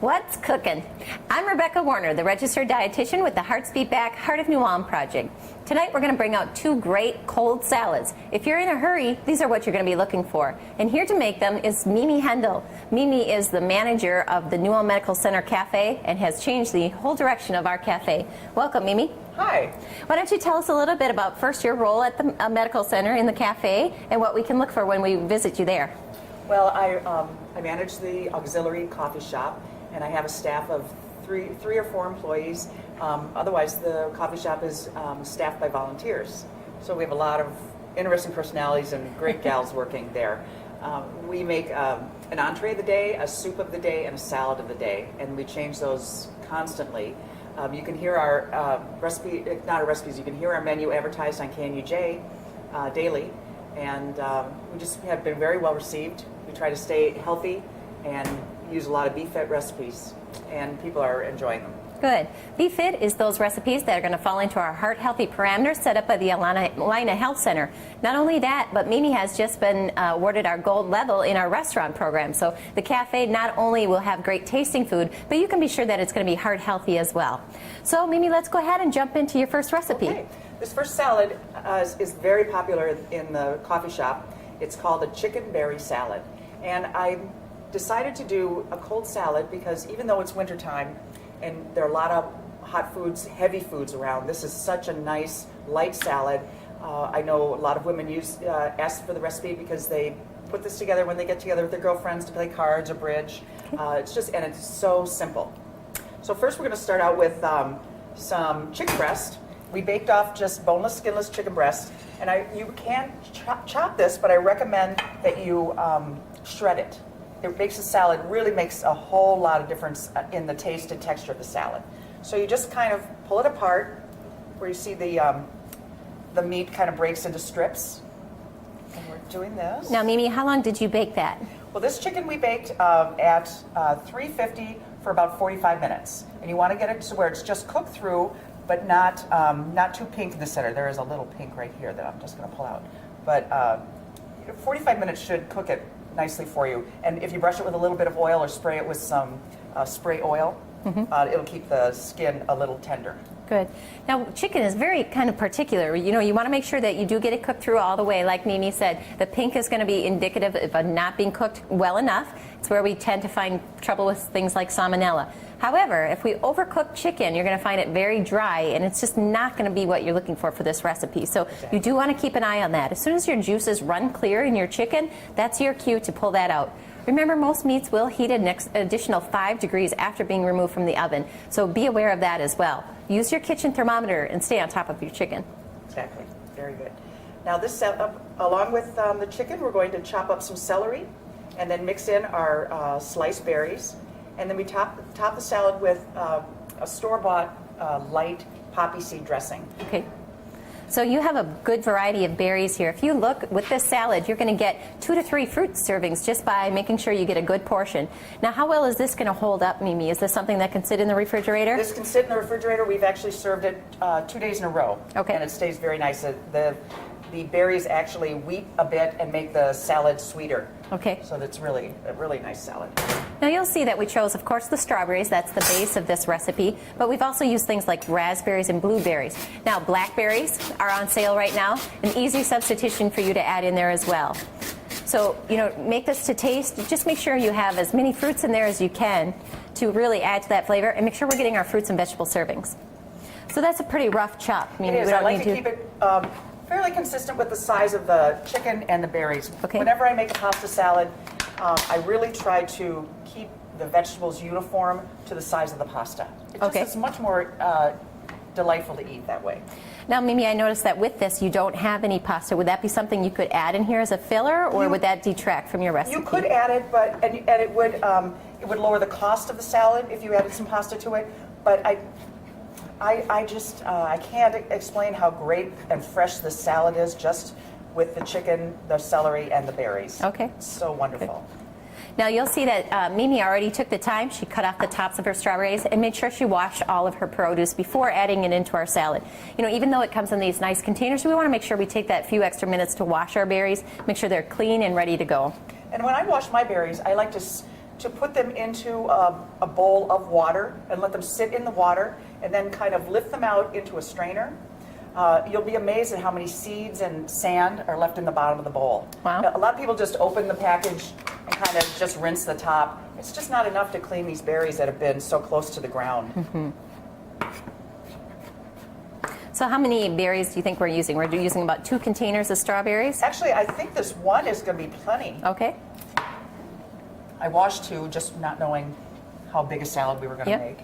What's cooking? I'm Rebecca Warner, the registered dietitian with the Hearts Beat Back Heart of New Ulm project. Tonight we're going to bring out two great cold salads. If you're in a hurry, these are what you're going to be looking for. And here to make them is Mimi Hendel. Mimi is the manager of the New Ulm Medical Center Cafe and has changed the whole direction of our cafe. Welcome, Mimi. Hi. Why don't you tell us a little bit about first your role at the medical center in the cafe and what we can look for when we visit you there. Well, I manage the auxiliary coffee shop, and I have a staff of three or four employees. Otherwise, the coffee shop is staffed by volunteers. So we have a lot of interesting personalities and great gals working there. We make an entree of the day, a soup of the day, and a salad of the day, and we change those constantly. You can hear our you can hear our menu advertised on KNUJ daily, and we just have been very well received. We try to stay healthy and use a lot of BeFit recipes, and people are enjoying them. Good. BeFit is those recipes that are going to fall into our heart healthy parameters set up by the Alina Health Center. Not only that, but Mimi has just been awarded our gold level in our restaurant program. So the cafe not only will have great tasting food, but you can be sure that it's going to be heart healthy as well. So Mimi, let's go ahead and jump into your first recipe. Okay. This first salad is very popular in the coffee shop. It's called a chicken berry salad. And I decided to do a cold salad because even though it's wintertime and there are a lot of hot foods, heavy foods around, this is such a nice light salad. I know a lot of women ask for the recipe because they put this together when they get together with their girlfriends to play cards or bridge. It's so simple. So first we're going to start out with some chicken breast. We baked off just boneless, skinless chicken breast, and you can chop this, but I recommend that you shred it. It makes the salad, really makes a whole lot of difference in the taste and texture of the salad. So you just kind of pull it apart, where you see the meat kind of breaks into strips. And we're doing this. Now, Mimi, how long did you bake that? Well, this chicken we baked at 350 for about 45 minutes. And you want to get it to where it's just cooked through, but not too pink in the center. There is a little pink right here that I'm just going to pull out. But 45 minutes should cook it nicely for you. And if you brush it with a little bit of oil or spray it with some spray oil, it'll keep the skin a little tender. Good. Now, chicken is very kind of particular. You know, you want to make sure that you do get it cooked through all the way. Like Mimi said, the pink is going to be indicative of not being cooked well enough. It's where we tend to find trouble with things like salmonella. However, if we overcook chicken, you're going to find it very dry, and it's just not going to be what you're looking for this recipe. So you do want to keep an eye on that. As soon as your juices run clear in your chicken, that's your cue to pull that out. Remember, most meats will heat an additional 5 degrees after being removed from the oven, so be aware of that as well. Use your kitchen thermometer and stay on top of your chicken. Exactly. Very good. Now this, along with the chicken, we're going to chop up some celery and then mix in our sliced berries. And then we top the salad with a store-bought light poppy seed dressing. Okay. So you have a good variety of berries here. If you look with this salad, you're going to get 2 to 3 fruit servings just by making sure you get a good portion. Now, how well is this going to hold up, Mimi? Is this something that can sit in the refrigerator? This can sit in the refrigerator. We've actually served it 2 days in a row. Okay. And it stays very nice. The berries actually wheat a bit and make the salad sweeter. Okay. So that's really a really nice salad. Now you'll see that we chose, of course, the strawberries. That's the base of this recipe. But we've also used things like raspberries and blueberries. Now, blackberries are on sale right now. An easy substitution for you to add in there as well. So, you know, make this to taste. Just make sure you have as many fruits in there as you can to really add to that flavor. And make sure we're getting our fruits and vegetable servings. So that's a pretty rough chop. It is. I like to keep it fairly consistent with the size of the chicken and the berries. Okay. Whenever I make a pasta salad, I really try to keep the vegetables uniform to the size of the pasta. It's much more delightful to eat that way. Now, Mimi, I noticed that with this, you don't have any pasta. Would that be something you could add in here as a filler, or would that detract from your recipe? You could add it, but and it would lower the cost of the salad if you added some pasta to it. But I can't explain how great and fresh this salad is just with the chicken, the celery, and the berries. Okay. It's so wonderful. Good. Now you'll see that Mimi already took the time. She cut off the tops of her strawberries and made sure she washed all of her produce before adding it into our salad. You know, even though it comes in these nice containers, we want to make sure we take that few extra minutes to wash our berries, make sure they're clean and ready to go. And when I wash my berries, I like to put them into a bowl of water and let them sit in the water and then kind of lift them out into a strainer. You'll be amazed at how many seeds and sand are left in the bottom of the bowl. Wow. A lot of people just open the package and kind of just rinse the top. It's just not enough to clean these berries that have been so close to the ground. Mm-hmm. So how many berries do you think we're using? We're using about 2 containers of strawberries? Actually, I think this one is going to be plenty. Okay. I washed 2, just not knowing how big a salad we were going to make.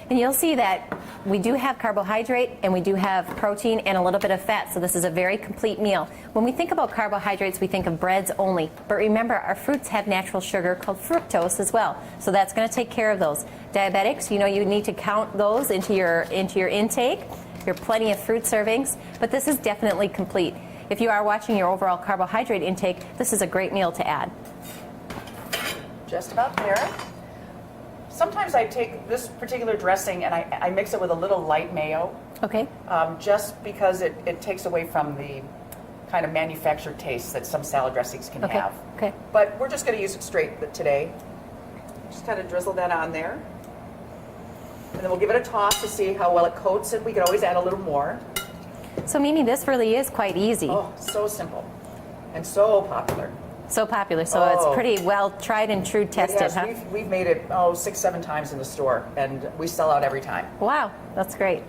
And you'll see that we do have carbohydrate and we do have protein and a little bit of fat, so this is a very complete meal. When we think about carbohydrates, we think of breads only, but remember our fruits have natural sugar called fructose as well, so that's going to take care of those. Diabetics, you know you need to count those into your intake. There are plenty of fruit servings, but this is definitely complete. If you are watching your overall carbohydrate intake, this is a great meal to add. Just about there. Sometimes I take this particular dressing and I mix it with a little light mayo. Okay. Just because it takes away from the kind of manufactured taste that some salad dressings can have. Okay. But we're just going to use it straight today. Just kind of drizzle that on there. And then we'll give it a toss to see how well it coats it. We can always add a little more. So Mimi, this really is quite easy. Oh, so simple. And so popular. So popular, so it's pretty well tried and true tested, Yes, huh? we've made it 6-7 times in the store, and we sell out every time. Wow, that's great.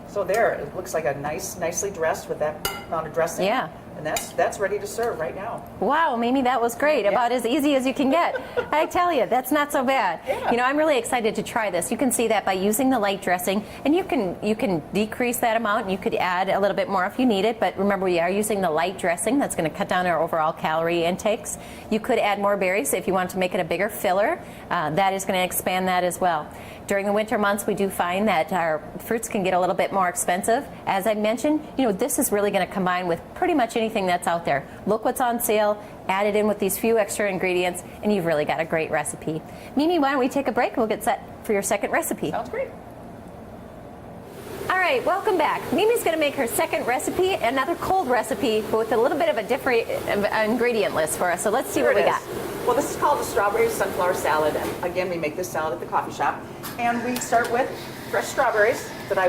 So there, it looks like a nicely dressed with that amount of dressing. Yeah. And that's ready to serve right now. Wow, Mimi, that was great. Yeah. About as easy as you can get. I tell you, that's not so bad. Yeah. You know, I'm really excited to try this. You can see that by using the light dressing, and you can decrease that amount, and you could add a little bit more if you need it, but remember we are using the light dressing. That's going to cut down our overall calorie intakes. You could add more berries if you want to make it a bigger filler. That is going to expand that as well. During the winter months, we do find that our fruits can get a little bit more expensive. As I mentioned, you know, this is really going to combine with pretty much anything that's out there. Look what's on sale, add it in with these few extra ingredients, and you've really got a great recipe. Mimi, why don't we take a break and we'll get set for your second recipe. Sounds great. All right, welcome back. Mimi's going to make her second recipe, another cold recipe, but with a little bit of a different ingredient list for us. So let's see what we got. Well, this is called the strawberry sunflower salad. And again, we make this salad at the coffee shop. And we start with fresh strawberries that I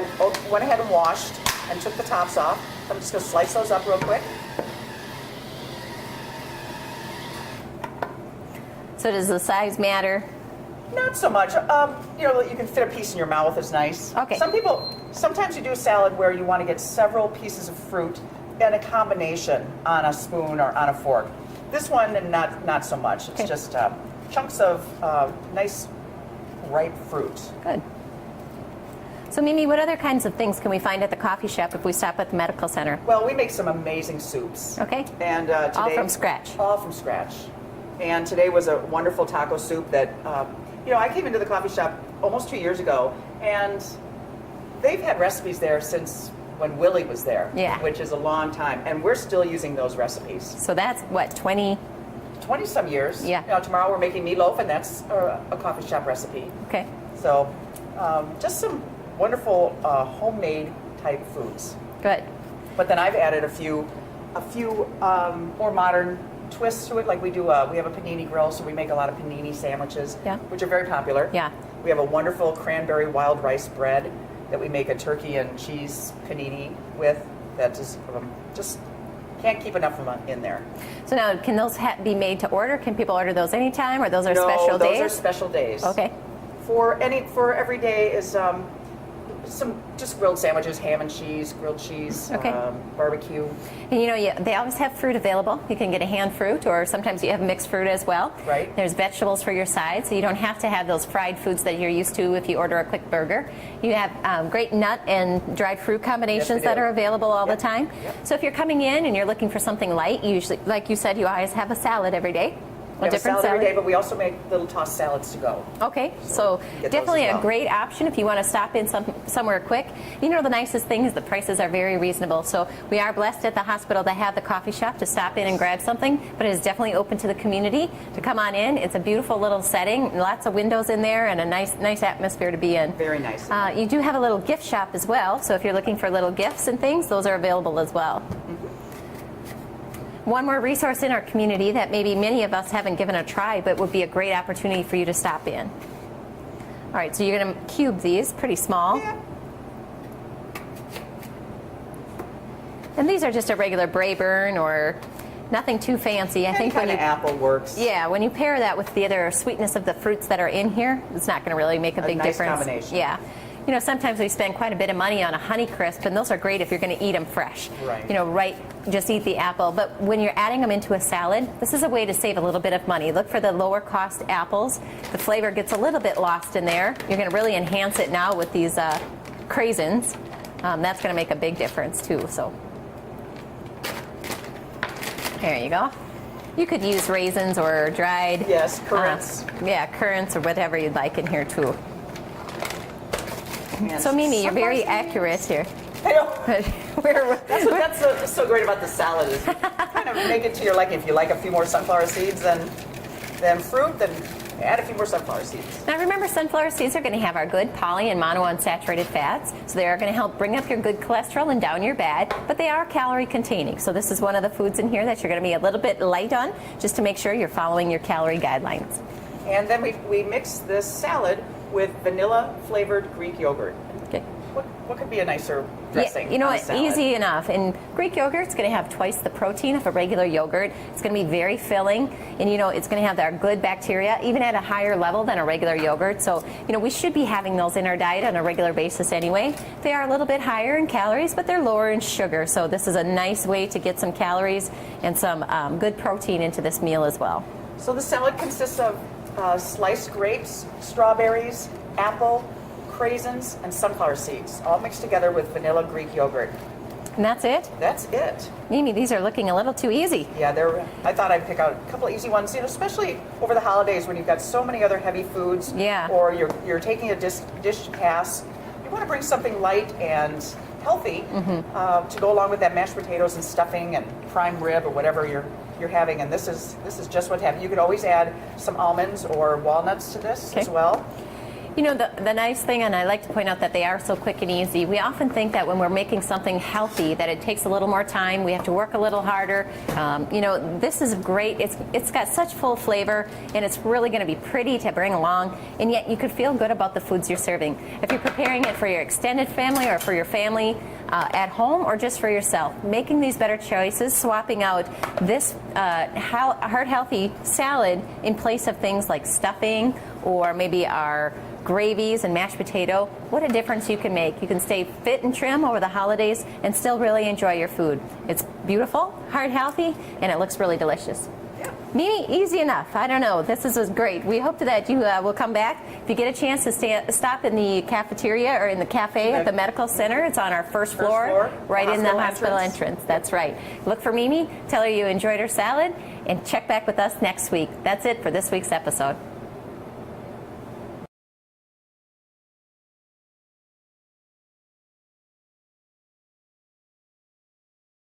went ahead and washed and took the tops off. I'm just going to slice those up real quick. So does the size matter? Not so much. You know, you can fit a piece in your mouth is nice. Okay. Sometimes you do a salad where you want to get several pieces of fruit and a combination on a spoon or on a fork. This one, not so much. It's just chunks of nice, ripe fruit. Good. So Mimi, what other kinds of things can we find at the coffee shop if we stop at the medical center? Well, we make some amazing soups. Okay. And today, all from scratch. All from scratch. And today was a wonderful taco soup that, you know, I came into the coffee shop almost 2 years ago, and they've had recipes there since when Willie was there, which is a long time, and we're still using those recipes. So that's what, 20 some years. Yeah. You know, tomorrow we're making meatloaf, and that's a coffee shop recipe. Okay. So just some wonderful homemade type foods. Good. But then I've added a few more modern twists to it. Like we have a panini grill, so we make a lot of panini sandwiches, which are very popular. Yeah. We have a wonderful cranberry wild rice bread that we make a turkey and cheese panini with. That is just can't keep enough of them in there. So now, can those be made to order? Can people order those anytime, or those are No, special days? those are special days. Okay. For every day is some just grilled sandwiches, ham and cheese, grilled cheese, barbecue. And you know, they always have fruit available. You can get a hand fruit, or sometimes you have mixed fruit as well. Right. There's vegetables for your side, so you don't have to have those fried foods that you're used to if you order a quick burger. You have great nut and dried fruit combinations that are available all the time. Yep. So if you're coming in and you're looking for something light, you usually, like you said, you always have a salad every day. We have a salad every day, but we also make little tossed salads to go. Okay, so definitely a great option if you want to stop in somewhere quick. You know, the nicest thing is the prices are very reasonable. So we are blessed at the hospital to have the coffee shop to stop in and grab something, but it is definitely open to the community to come on in. It's a beautiful little setting, lots of windows in there, and a nice atmosphere to be in. Very nice. You do have a little gift shop as well, so if you're looking for little gifts and things, those are available as well. one more resource in our community that maybe many of us haven't given a try, but would be a great opportunity for you to stop in. All right, so you're going to cube these, pretty small. Yeah. And these are just a regular Brayburn or nothing too fancy. I think when kind you of apple works. Yeah, when you pair that with the other sweetness of the fruits that are in here, it's not going to really make a big nice difference. Combination. Yeah. You know, sometimes we spend quite a bit of money on a Honeycrisp, and those are great if you're going to eat them fresh. Right. You know, just eat the apple. But when you're adding them into a salad, this is a way to save a little bit of money. Look for the lower cost apples. The flavor gets a little bit lost in there. You're going to really enhance it now with these craisins. That's going to make a big difference too. So there you go. You could use raisins or dried. Yes, currants. Currants or whatever you'd like in here too. And So Mimi, you're very sunflower accurate here. seeds. I know. That's so great about the salad is you kind of make it to your liking. If you like a few more sunflower seeds than fruit, then add a few more sunflower seeds. Now remember, sunflower seeds are going to have our good poly and monounsaturated fats, so they are going to help bring up your good cholesterol and down your bad, but they are calorie containing. So this is one of the foods in here that you're going to be a little bit light on, just to make sure you're following your calorie guidelines. And then we mix this salad with vanilla flavored Greek yogurt. Okay. What could be a nicer dressing? Yeah, you know on a what? salad? Easy enough. And Greek yogurt is going to have twice the protein of a regular yogurt. It's going to be very filling, and you know it's going to have our good bacteria, even at a higher level than a regular yogurt. So you know we should be having those in our diet on a regular basis anyway. They are a little bit higher in calories, but they're lower in sugar. So this is a nice way to get some calories and some good protein into this meal as well. So the salad consists of sliced grapes, strawberries, apple, craisins, and sunflower seeds, all mixed together with vanilla Greek yogurt. And that's it? That's it. Mimi, these are looking a little too easy. Yeah, I thought I'd pick out a couple of easy ones, you know, especially over the holidays when you've got so many other heavy foods. Yeah. Or you're taking a dish to pass. You want to bring something light and healthy to go along with that mashed potatoes and stuffing and prime rib or whatever you're having. And this is just what happened. You could always add some almonds or walnuts to this as well. You know, the nice thing, and I like to point out that they are so quick and easy, we often think that when we're making something healthy that it takes a little more time, we have to work a little harder. You know, this is great. It's got such full flavor, and it's really going to be pretty to bring along, and yet you could feel good about the foods you're serving. If you're preparing it for your extended family or for your family at home or just for yourself, making these better choices, swapping out this heart-healthy salad in place of things like stuffing or maybe our gravies and mashed potato, what a difference you can make. You can stay fit and trim over the holidays and still really enjoy your food. It's beautiful, heart healthy, and it looks really delicious. Yeah. Mimi, easy enough. I don't know. This was great. We hope that you will come back. If you get a chance to stop in the cafeteria or in the cafe at the medical center, it's on our first floor, right in the hospital entrance. That's right. Look for Mimi, tell her you enjoyed her salad, and check back with us next week. That's it for this week's episode.